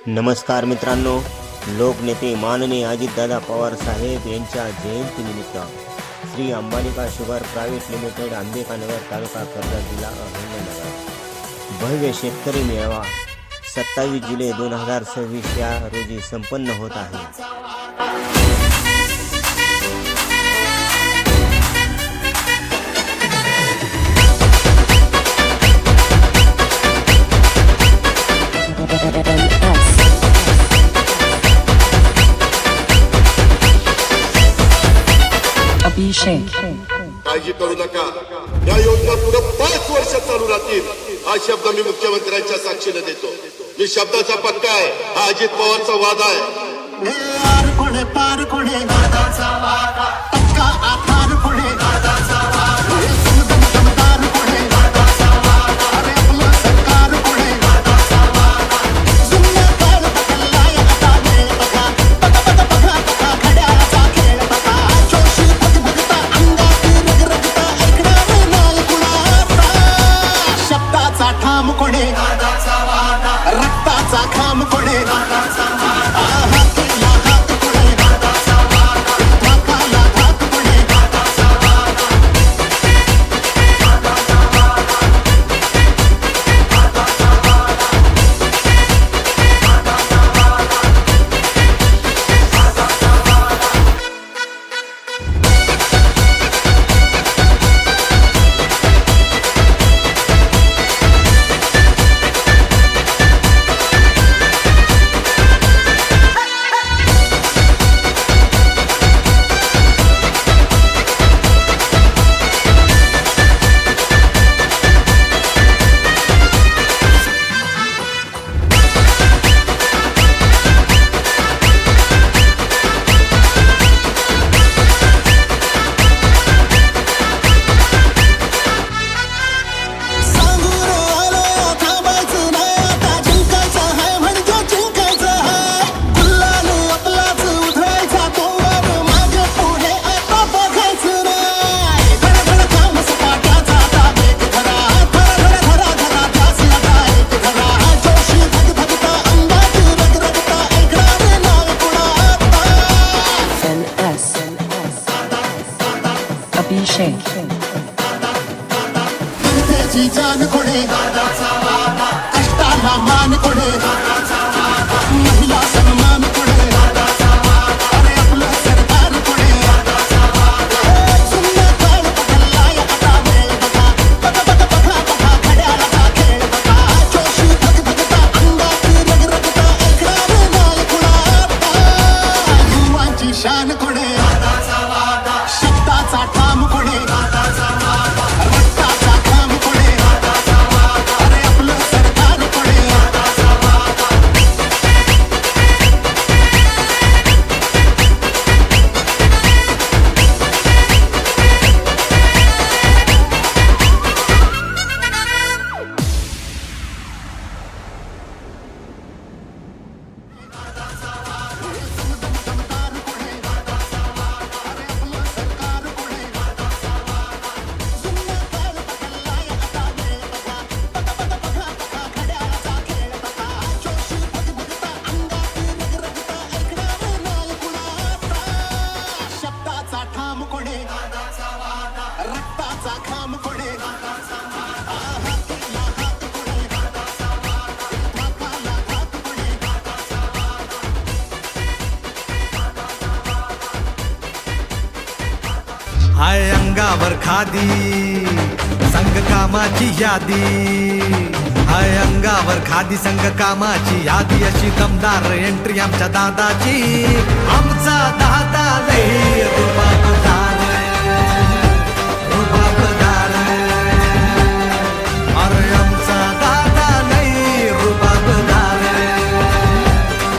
नमस्कार मित्रांनो, लोकनेते माननीय अजितदादा पवार साहेब यांच्या जयंतीनिमित्त Shri Ambalika sugar private limited Ambedkarnagar taluka Karjat जिल्हा अहमदनगर भव्य शेतकरी मेळावा 27 जुलै 2026 या रोजी संपन्न होत आहे। काळजी करू नका, या योजना पुढे 5 वर्ष चालू राहतील हा शब्द मी मुख्यमंत्र्यांच्या साक्षीने देतो। मी शब्दाचा पक्का आहे, हा अजित पवारचा वादा आहे। रक्ताचा खाम कोणे जान कोणे कष्टाला मान कोणे महिला सन्मान कोणे अरे आपलं सरकार कोणे सुन्ना काळ बदललाय आता वेळ बघा बघा बघा बघा बघा घड्याळाचा खेळ बघा जोशी धगधगता अंगात रगरगता ऐकणार नाही कुणाचा युवांची शान कोणे शब्दाचा ठाम कोणे हाय अंगावर खादी संघ कामाची यादी, हाय अंगावर खादी संघ कामाची यादी, अशी दमदार एंट्री आमच्या दादाची। आमचा दादा लई रुबाबदार